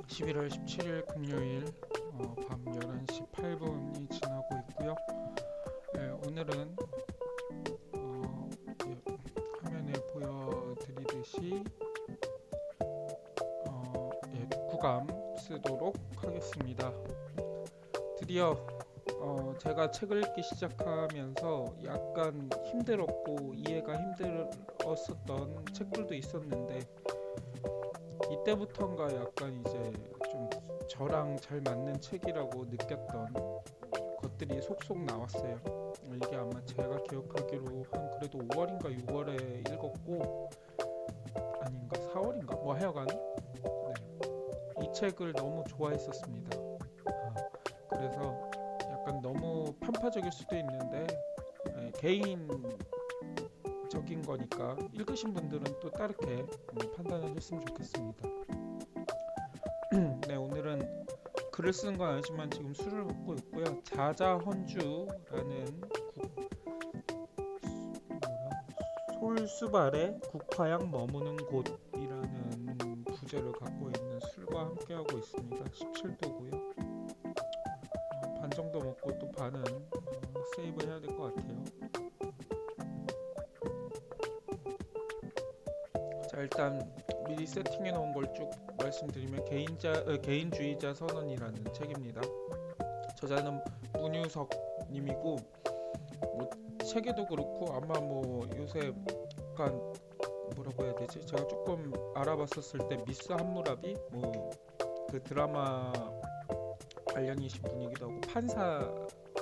11월 17일 금요일 밤 11시 8분이 지나고 있고요. 오늘은 예, 화면에 보여드리듯이 독후감 쓰도록 하겠습니다. 드디어 제가 책을 읽기 시작하면서 약간 힘들었고 이해가 힘들었었던 책들도 있었는데 이때부터인가 약간 이제 좀 저랑 잘 맞는 책이라고 느꼈던 것들이 속속 나왔어요. 이게 아마 제가 기억하기로 한 그래도 5월인가 6월에 읽었고 아닌가 4월인가 뭐 하여간 이 책을 너무 좋아했었습니다. 그래서 약간 너무 편파적일 수도 있는데 개인적인 거니까 읽으신 분들은 또 다르게 판단을 했으면 좋겠습니다. 네, 오늘은 글을 쓰는 건 아니지만 지금 술을 먹고 있고요. 자자헌주라는 솔수발의 국화향 머무는 곳이라는 부제를 갖고 있는 술과 함께하고 있습니다. 17도고요. 반 정도 먹고 또 반은 세이브 해야 될 것 같아요. 자, 일단 미리 세팅해 놓은 걸 쭉 말씀드리면 개인주의자 선언이라는 책입니다. 저자는 문유석 님이고 뭐 책에도 그렇고 아마 뭐 요새 약간 뭐라고 해야 되지? 제가 조금 알아봤었을 때 미스 함무라비 뭐 그 드라마 관련이신 분이기도 하고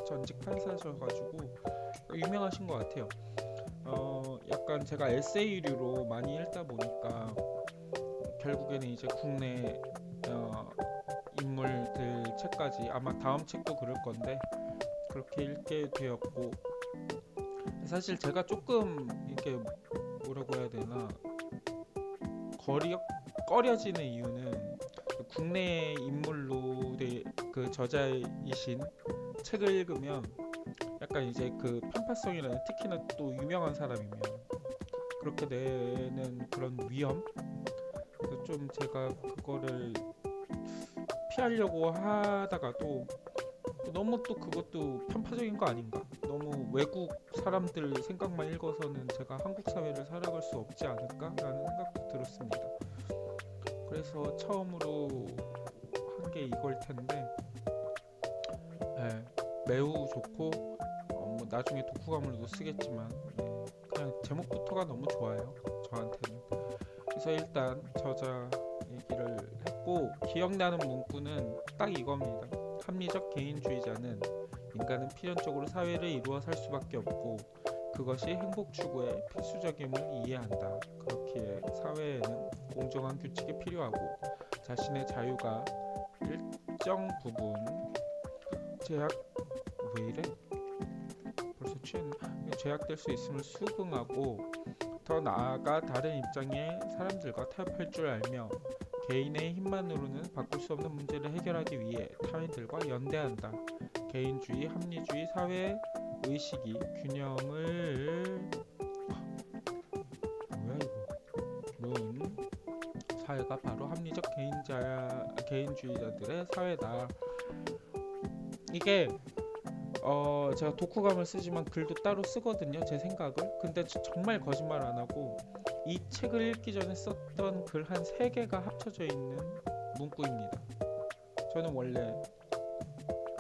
전직 판사셔가지고 유명하신 것 같아요. 약간 제가 에세이류로 많이 읽다 보니까 결국에는 이제 국내 인물들 책까지 아마 다음 책도 그럴 건데 그렇게 읽게 되었고 사실 제가 조금 이렇게 뭐라고 해야 되나 꺼려지는 이유는 국내 인물로 그 저자이신 책을 읽으면 약간 이제 그 편파성이라는 특히나 또 유명한 사람이면 그렇게 되는 그런 위험 좀 제가 그거를 피하려고 하다가도 너무 또 그것도 편파적인 거 아닌가? 너무 외국 사람들 생각만 읽어서는 제가 한국 사회를 살아갈 수 없지 않을까라는 생각도 들었습니다. 그래서 처음으로 한 게 이걸 텐데 매우 좋고 뭐 나중에 독후감으로도 쓰겠지만 그냥 제목부터가 너무 좋아요. 저한테는. 그래서 일단 저자 얘기를 했고 기억나는 문구는 딱 이겁니다. 합리적 개인주의자는 인간은 필연적으로 사회를 이루어 살 수밖에 없고 그것이 행복 추구의 필수적임을 이해한다. 그렇기에 사회에는 공정한 규칙이 필요하고 자신의 자유가 일정 부분 왜 이래? 벌써 취했네. 제약될 수 있음을 수긍하고 더 나아가 다른 입장의 사람들과 타협할 줄 알며 개인의 힘만으로는 바꿀 수 없는 문제를 해결하기 위해 타인들과 연대한다. 개인주의, 합리주의, 사회 의식이 균형을 뭐야 이거? 사회가 바로 합리적 개인주의자들의 사회다. 이게 제가 독후감을 쓰지만 글도 따로 쓰거든요. 제 생각을. 근데 정말 거짓말 안 하고 이 책을 읽기 전에 썼던 글 한 3개가 합쳐져 있는 문구입니다. 저는 원래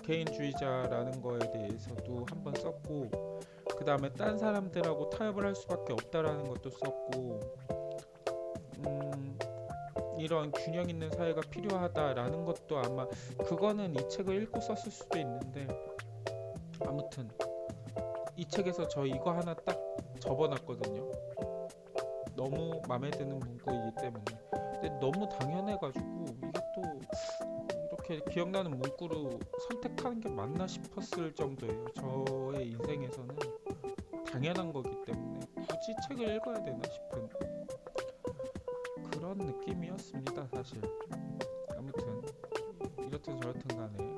개인주의자라는 거에 대해서도 한번 썼고 그 다음에 딴 사람들하고 타협을 할 수밖에 없다라는 것도 썼고 이런 균형 있는 사회가 필요하다라는 것도 아마 그거는 이 책을 읽고 썼을 수도 있는데 아무튼 이 책에서 저 이거 하나 딱 접어놨거든요. 너무 마음에 드는 문구이기 때문에. 근데 너무 당연해가지고 이게 또 이렇게 기억나는 문구로 선택하는 게 맞나 싶었을 정도예요. 저의 인생에서는 당연한 거기 때문에 굳이 책을 읽어야 되나 싶은 그런 느낌이었습니다. 사실 아무튼 이렇든 저렇든 간에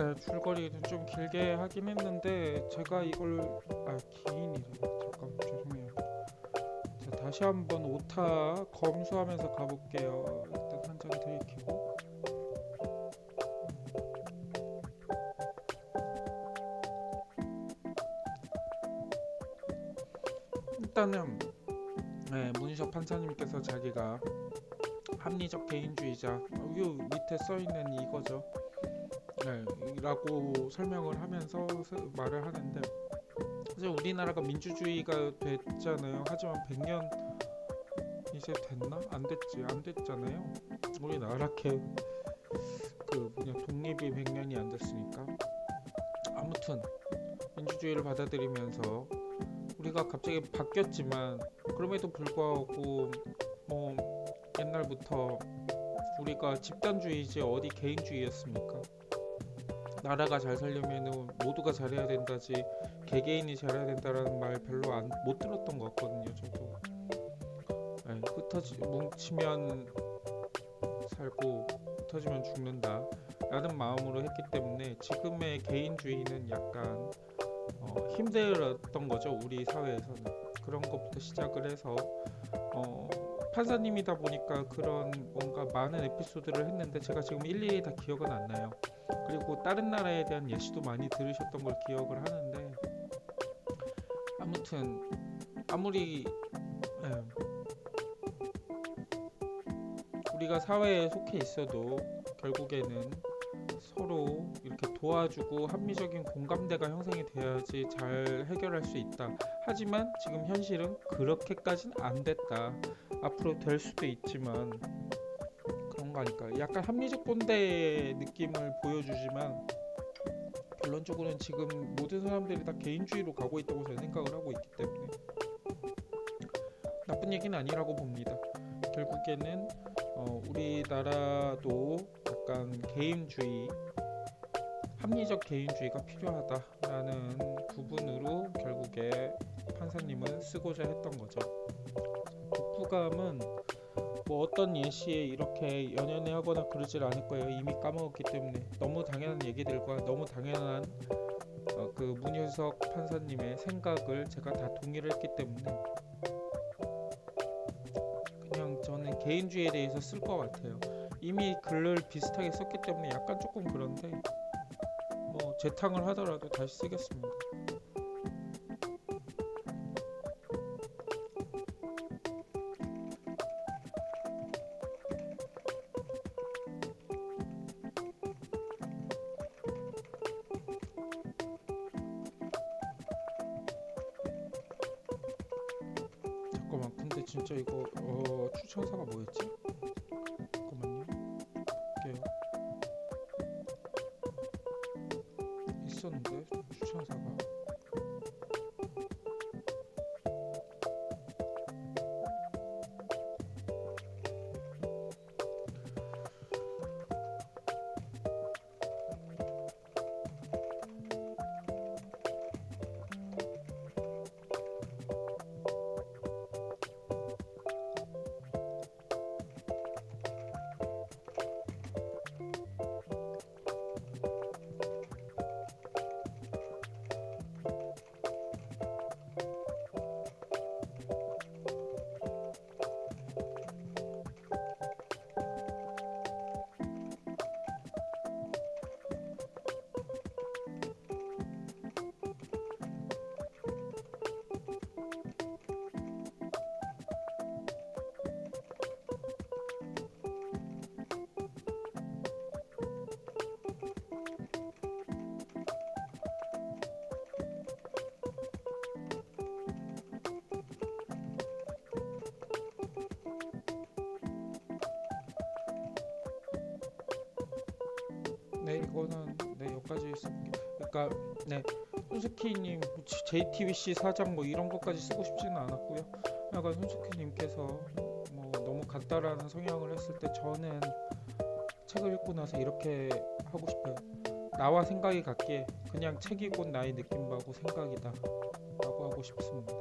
네, 줄거리는 좀 길게 하긴 했는데 제가 이걸 기인이래. 잠깐 죄송해요. 자, 다시 한번 오타 검수하면서 가볼게요. 일단 한 장 들이키고 일단은 네, 문희석 판사님께서 자기가 합리적 개인주의자 요 밑에 써있는 이거죠. 네, 라고 설명을 하면서 말을 하는데 이제 우리나라가 민주주의가 됐잖아요. 하지만 100년 이제 됐나? 안 됐잖아요. 우리나라 독립이 100년이 안 됐으니까. 아무튼 민주주의를 받아들이면서 우리가 갑자기 바뀌었지만 그럼에도 불구하고 뭐 옛날부터 우리가 집단주의지 어디 개인주의였습니까? 나라가 잘 살려면 모두가 잘해야 된다지 개개인이 잘해야 된다라는 말 별로 못 들었던 것 같거든요. 저도 뭉치면 살고 흩어지면 죽는다 라는 마음으로 했기 때문에 지금의 개인주의는 약간 힘들었던 거죠. 우리 사회에서는 그런 것부터 시작을 해서 판사님이다 보니까 그런 뭔가 많은 에피소드를 했는데 제가 지금 일일이 다 기억은 안 나요. 그리고 다른 나라에 대한 예시도 많이 들으셨던 걸 기억을 하는데 아무튼 아무리 우리가 사회에 속해 있어도 결국에는 서로 이렇게 도와주고 합리적인 공감대가 형성이 돼야지 잘 해결할 수 있다. 하지만 지금 현실은 그렇게까지는 안 됐다. 앞으로 될 수도 있지만 그런 거 아닐까. 약간 합리적 꼰대 느낌을 보여주지만 결론적으로는 지금 모든 사람들이 다 개인주의로 가고 있다고 저는 생각을 하고 있기 때문에 나쁜 얘기는 아니라고 봅니다. 결국에는 우리나라도 약간 개인주의, 합리적 개인주의가 필요하다라는 부분으로 결국에 판사님은 쓰고자 했던 거죠. 독후감은 뭐 어떤 예시에 이렇게 연연해 하거나 그러질 않을 거예요. 이미 까먹었기 때문에 너무 당연한 얘기들과 너무 당연한 그 문효석 판사님의 생각을 제가 다 동의를 했기 때문에 그냥 저는 개인주의에 대해서 쓸 것 같아요. 이미 글을 비슷하게 썼기 때문에 약간 조금 그런데 뭐 재탕을 하더라도 다시 쓰겠습니다. 잠깐만, 근데 진짜 이거 추천사가 뭐였지? 잠깐만요. 볼게요. 있었는데 추천사가 네, 이거는 여기까지 쓸게. 그러니까 손스키님 JTBC 사장 뭐 이런 것까지 쓰고 싶지는 않았고요. 약간 손스키님께서 뭐 너무 간단한 성향을 했을 때 저는 책을 읽고 나서 이렇게 하고 싶어요. 나와 생각이 같기에 그냥 책이 곧 나의 느낌하고 생각이다 라고 하고 싶습니다.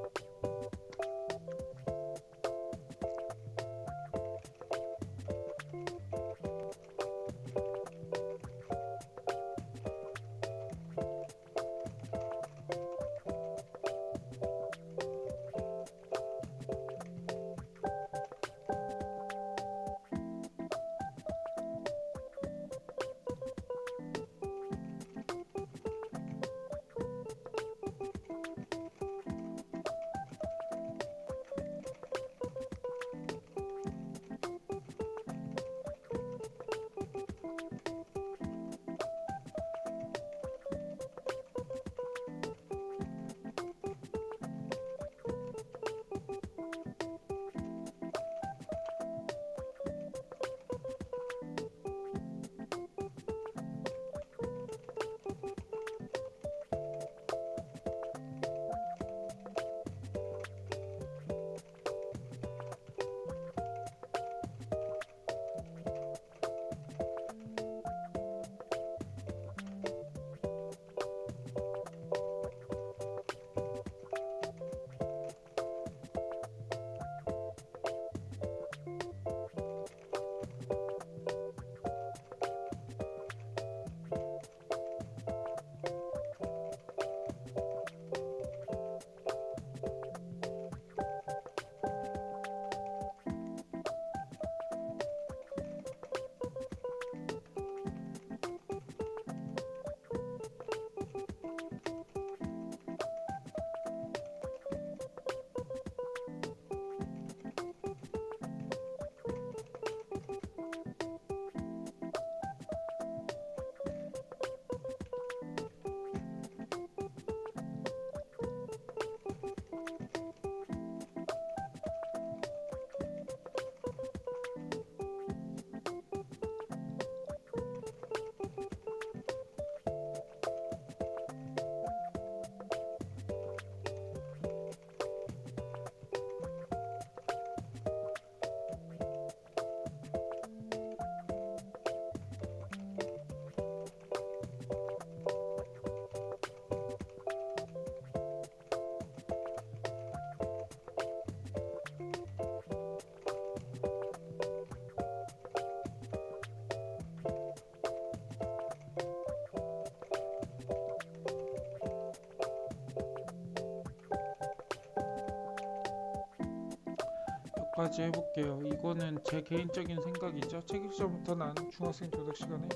거까지 해볼게요. 이거는 제 개인적인 생각이죠. 책 읽기 전부터 나는 중학생 도덕 시간에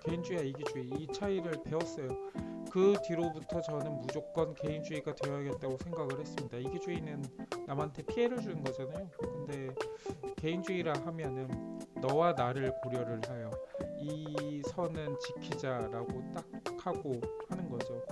개인주의와 이기주의 이 차이를 배웠어요. 그 뒤로부터 저는 무조건 개인주의가 되어야겠다고 생각을 했습니다. 이기주의는 남한테 피해를 주는 거잖아요. 근데 개인주의라 하면은 너와 나를 고려를 하여 이 선은 지키자라고 딱 하고 하는 거죠.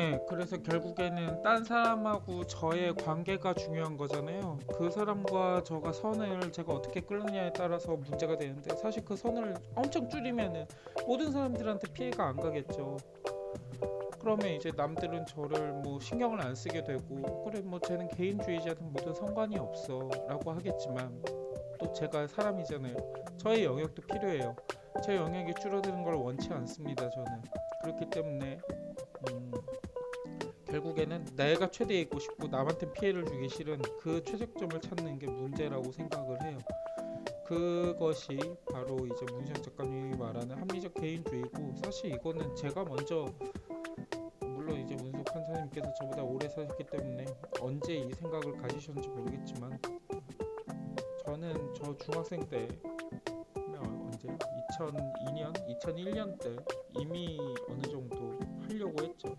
네, 그래서 결국에는 딴 사람하고 저의 관계가 중요한 거잖아요. 그 사람과 저가 선을 제가 어떻게 끌느냐에 따라서 문제가 되는데 사실 그 선을 엄청 줄이면은 모든 사람들한테 피해가 안 가겠죠. 그러면 이제 남들은 저를 뭐 신경을 안 쓰게 되고 그래 뭐 쟤는 개인주의자든 뭐든 상관이 없어 라고 하겠지만 또 제가 사람이잖아요. 저의 영역도 필요해요. 제 영역이 줄어드는 걸 원치 않습니다. 저는 그렇기 때문에 음, 결국에는 내가 최대이고 싶고 남한테 피해를 주기 싫은 그 최적점을 찾는 게 문제라고 생각을 해요. 그것이 바로 이제 문시영 작가님이 말하는 합리적 개인주의고 사실 이거는 제가 먼저 물론 이제 문석 판사님께서 저보다 오래 사셨기 때문에 언제 이 생각을 가지셨는지 모르겠지만 저는 저 중학생 때 언제 2002년, 2001년 때 이미 어느 정도 하려고 했죠.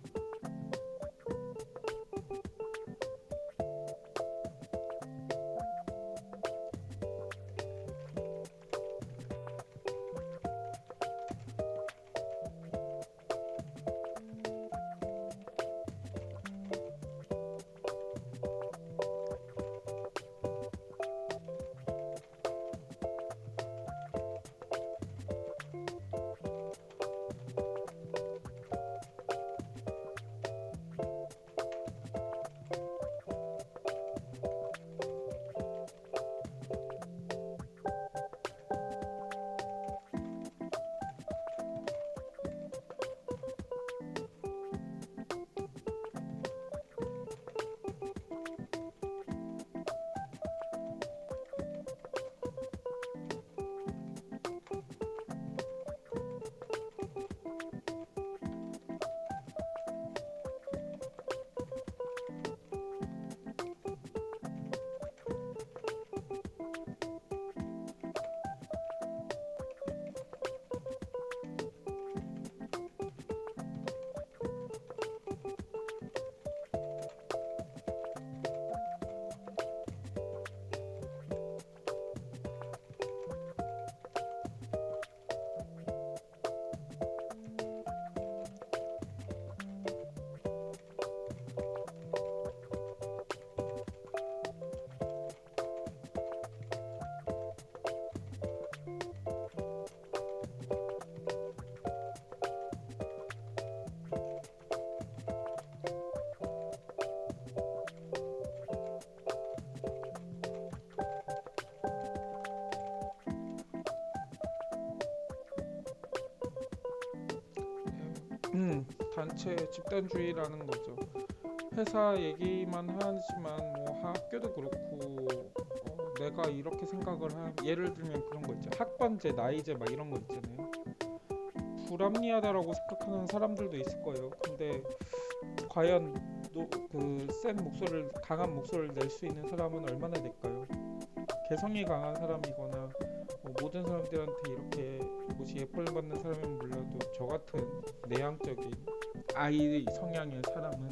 단체 집단주의라는 거죠. 회사 얘기만 하지만 뭐 학교도 그렇고 내가 이렇게 생각을 예를 들면 그런 거 있죠. 학번제, 나이제 막 이런 거 있잖아요. 불합리하다라고 생각하는 사람들도 있을 거예요. 근데 과연 그센 목소리를 강한 목소리를 낼 수 있는 사람은 얼마나 될까요? 개성이 강한 사람이거나 뭐 모든 사람들한테 이렇게 뭐지 예쁨을 받는 사람은 몰라도 저 같은 내향적인 아이 성향의 사람은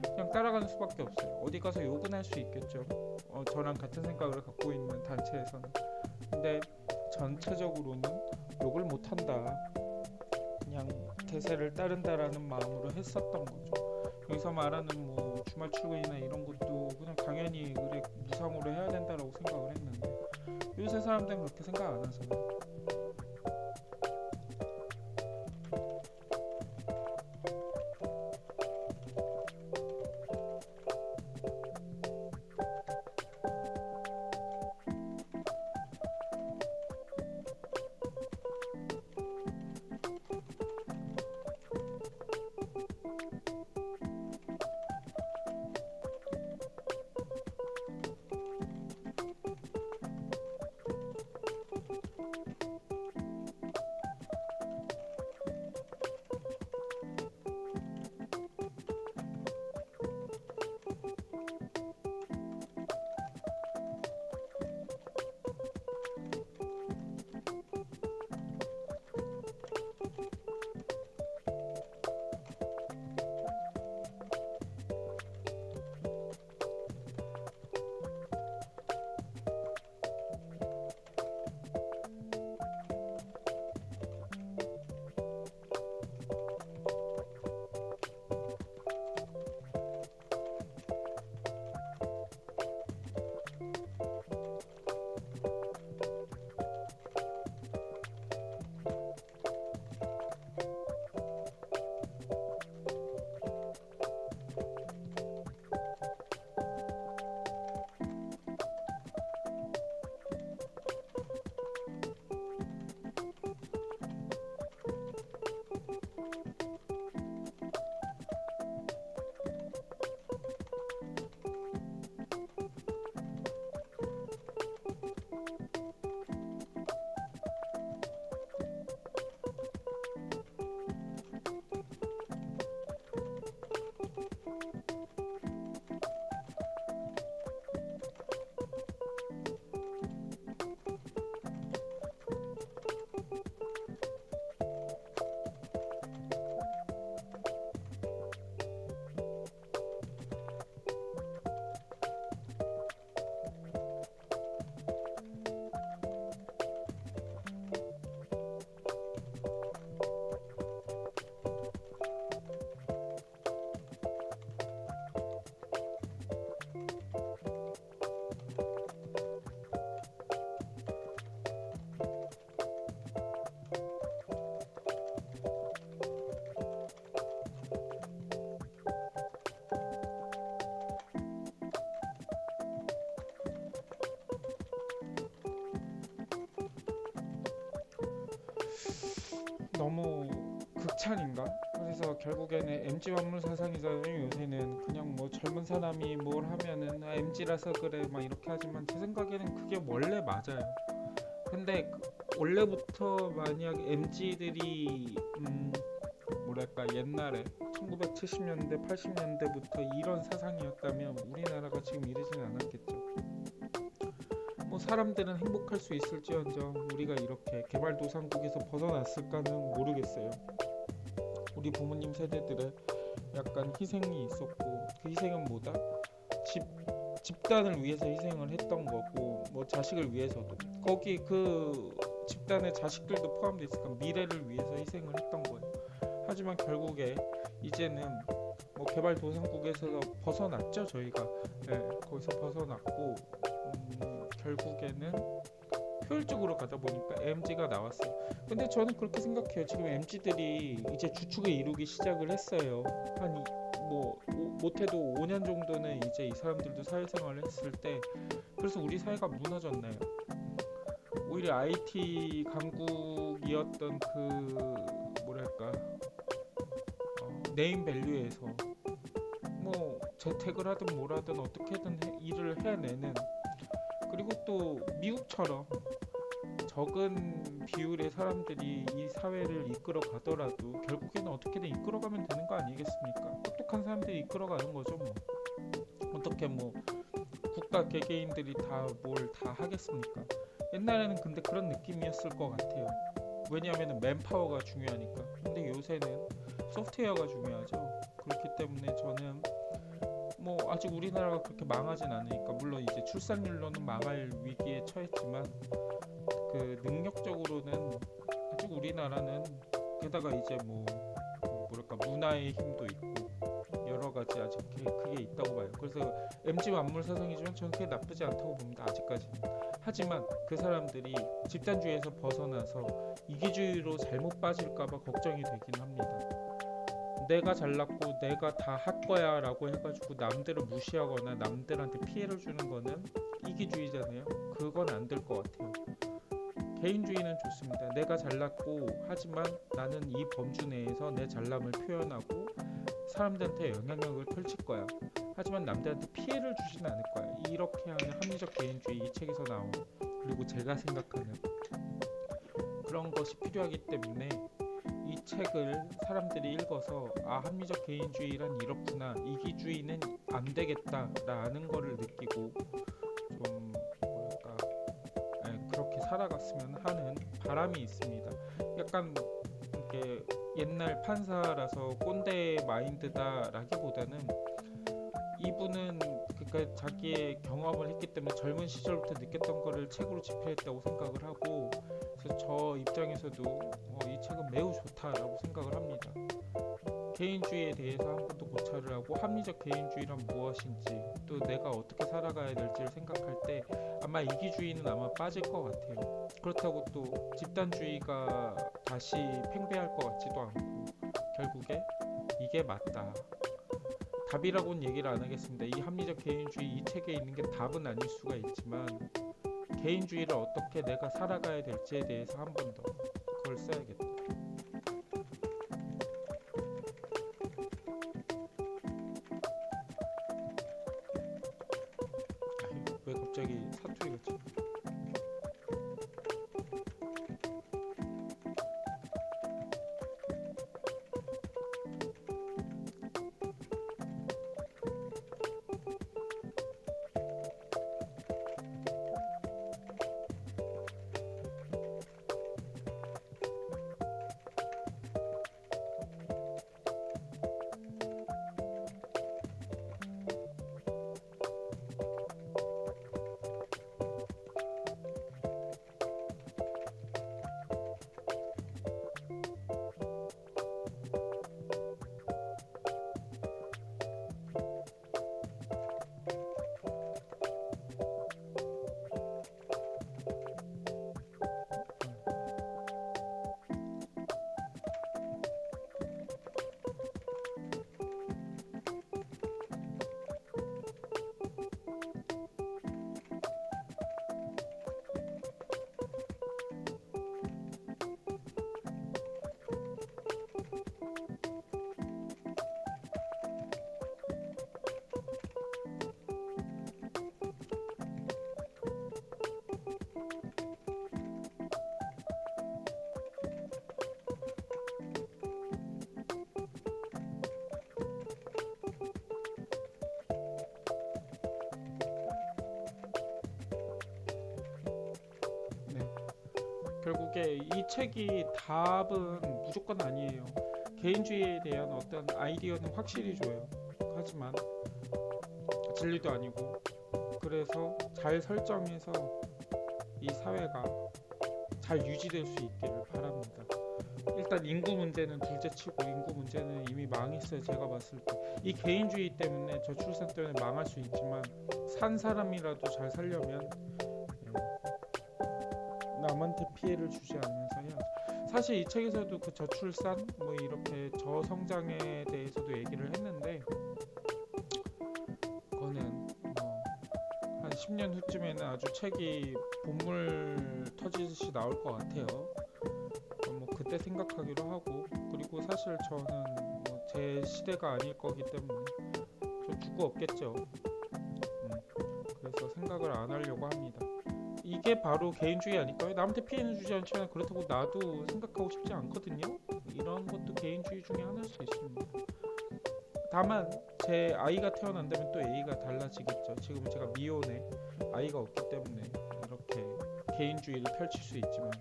그냥 따라가는 수밖에 없어요. 어디 가서 욕은 할 수 있겠죠. 저랑 같은 생각을 갖고 있는 단체에서는. 근데 전체적으로는 욕을 못한다. 그냥 대세를 따른다라는 마음으로 했었던 거죠. 여기서 말하는 뭐 주말 출근이나 이런 것도 그냥 당연히 의뢰 무상으로 해야 된다라고 생각을 했는데 요새 사람들은 그렇게 생각 안 하잖아요. 너무 극찬인가? 그래서 결국에는 MG 만물 사상이잖아요. 요새는 그냥 뭐 젊은 사람이 뭘 하면은 MG라서 그래 막 이렇게 하지만 제 생각에는 그게 원래 맞아요. 근데 원래부터 만약 MG들이 뭐랄까 옛날에 1970년대, 80년대부터 이런 사상이었다면 우리나라가 지금 이러진 않았겠죠. 뭐 사람들은 행복할 수 있을지언정 우리가 이렇게 개발도상국에서 벗어났을까는 모르겠어요. 우리 부모님 세대들의 약간 희생이 있었고 그 희생은 뭐다? 집 집단을 위해서 희생을 했던 거고 뭐 자식을 위해서도 거기 그 집단의 자식들도 포함되어 있으니까 미래를 위해서 희생을 했던 거예요. 하지만 결국에 이제는 뭐 개발도상국에서 벗어났죠 저희가. 네, 거기서 벗어났고 결국에는 효율적으로 가다 보니까 MG가 나왔어요. 근데 저는 그렇게 생각해요. 지금 MG들이 이제 주축을 이루기 시작을 했어요. 뭐 못해도 5년 정도는 이제 이 사람들도 사회생활을 했을 때 그래서 우리 사회가 무너졌나요? 오히려 IT 강국이었던 그 뭐랄까 네임 밸류에서 뭐 재택을 하든 뭐라든 어떻게든 일을 해내는, 그리고 또 미국처럼 적은 비율의 사람들이 이 사회를 이끌어 가더라도 결국에는 어떻게든 이끌어가면 되는 거 아니겠습니까? 똑똑한 사람들이 이끌어가는 거죠 뭐. 어떻게 뭐 국가 개개인들이 다 뭘 다 하겠습니까? 옛날에는 근데 그런 느낌이었을 것 같아요. 왜냐하면 맨파워가 중요하니까. 근데 요새는 소프트웨어가 중요하죠. 그렇기 때문에 저는 뭐 아직 우리나라가 그렇게 망하진 않으니까, 물론 이제 출산율로는 망할 위기에 처했지만 그 능력적으로는 아직 우리나라는, 게다가 이제 뭐 뭐랄까 문화의 힘도 있고 여러 가지 아직 그게 있다고 봐요. 그래서 MZ 만물 사상이지만 저는 그게 나쁘지 않다고 봅니다. 아직까지는. 하지만 그 사람들이 집단주의에서 벗어나서 이기주의로 잘못 빠질까봐 걱정이 되긴 합니다. 내가 잘났고 내가 다 할 거야 라고 해가지고 남들을 무시하거나 남들한테 피해를 주는 거는 이기주의잖아요. 그건 안 될 것 같아요. 개인주의는 좋습니다. 내가 잘났고 하지만 나는 이 범주 내에서 내 잘남을 표현하고 사람들한테 영향력을 펼칠 거야. 하지만 남들한테 피해를 주진 않을 거야. 이렇게 하는 합리적 개인주의, 이 책에서 나온, 그리고 제가 생각하는 그런 것이 필요하기 때문에 이 책을 사람들이 읽어서 아, 합리적 개인주의란 이렇구나, 이기주의는 안 되겠다라는 거를 느끼고 좀 뭐랄까, 그렇게 살아갔으면 하는 바람이 있습니다. 약간 이게 옛날 판사라서 꼰대 마인드다라기보다는 이분은 그러니까 자기의 경험을 했기 때문에 젊은 시절부터 느꼈던 거를 책으로 집필했다고 생각을 하고, 그래서 저 입장에서도 이 책은 매우 좋다라고 생각을 합니다. 개인주의에 대해서 한 번 더 고찰을 하고 합리적 개인주의란 무엇인지, 또 내가 어떻게 살아가야 될지를 생각할 때 아마 이기주의는 아마 빠질 것 같아요. 그렇다고 또 집단주의가 다시 팽배할 것 같지도 않고, 결국에 이게 맞다, 답이라고는 얘기를 안 하겠습니다. 이 합리적 개인주의, 이 책에 있는 게 답은 아닐 수가 있지만 개인주의를 어떻게 내가 살아가야 될지에 대해서 한 번 더 그걸 써야겠다. 왜 갑자기 사투리가 치? 네. 결국에 이 책이 답은 무조건 아니에요. 개인주의에 대한 어떤 아이디어는 확실히 줘요. 하지만 진리도 아니고, 그래서 잘 설정해서 이 사회가 잘 유지될 수 있기를 바랍니다. 일단 인구 문제는 둘째치고, 인구 문제는 이미 망했어요. 제가 봤을 때 이 개인주의 때문에, 저출산 때문에 망할 수 있지만 산 사람이라도 잘 살려면 남한테 피해를 주지 않으면서 해야죠. 사실 이 책에서도 그 저출산 뭐 이렇게 저성장에 대해서도 얘기를 했는데, 그거는 한 10년 후쯤에는 아주 책이 본물 터지듯이 나올 것 같아요. 뭐 그때 생각하기로 하고, 그리고 사실 저는 뭐 제 시대가 아닐 거기 때문에 저 두고 없겠죠. 그래서 생각을 안 하려고 합니다. 이게 바로 개인주의 아닐까요? 남한테 피해는 주지 않지만 그렇다고 나도 생각하고 싶지 않거든요. 이런 것도 개인주의 중에 하나일 수 있습니다. 다만 제 아이가 태어난다면 또 A가 달라지겠죠. 지금은 제가 미혼에 아이가 없기 때문에 이렇게 개인주의를 펼칠 수 있지만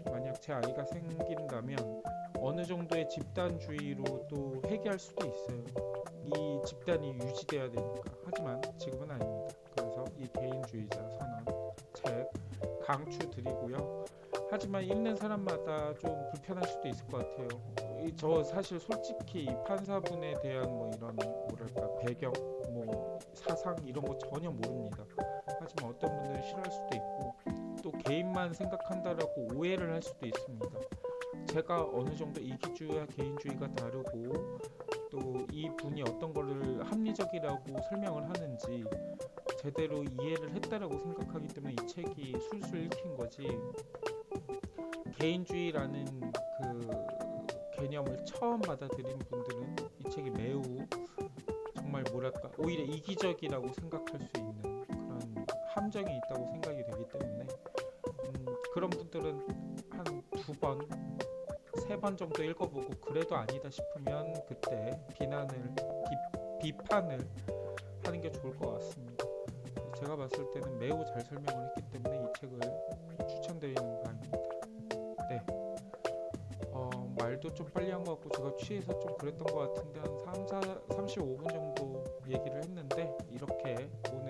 만약 제 아이가 생긴다면 어느 정도의 집단주의로 또 회귀할 수도 있어요. 이 집단이 유지돼야 되니까. 하지만 지금은 아닙니다. 그래서 이 개인주의자 선언 책 강추드리고요. 하지만 읽는 사람마다 좀 불편할 수도 있을 것 같아요. 저 사실 솔직히 이 판사분에 대한 뭐 이런 뭐랄까 배경, 뭐 사상 이런 거 전혀 모릅니다. 하지만 어떤 분들은 싫어할 수도 있고 또 개인만 생각한다라고 오해를 할 수도 있습니다. 제가 어느 정도 이기주의와 개인주의가 다르고 또 이 분이 어떤 거를 합리적이라고 설명을 하는지 제대로 이해를 했다라고 생각하기 때문에 이 책이 술술 읽힌 거지. 개인주의라는 그 개념을 처음 받아들인 분들은 이 책이 매우 정말 뭐랄까 오히려 이기적이라고 생각할 수 있는 그런 함정이 있다고 생각이 되기 때문에 그런 분들은 한 두 번, 세 번 정도 읽어보고 그래도 아니다 싶으면 그때 비판을 하는 게 좋을 것 같습니다. 제가 봤을 때는 매우 잘 설명을 했기 때문에 이 책을 추천드리는 바입니다. 네. 말도 좀 빨리 한 것 같고 제가 취해서 좀 그랬던 것 같은데 한 35분 정도 얘기를 했는데 이렇게 오늘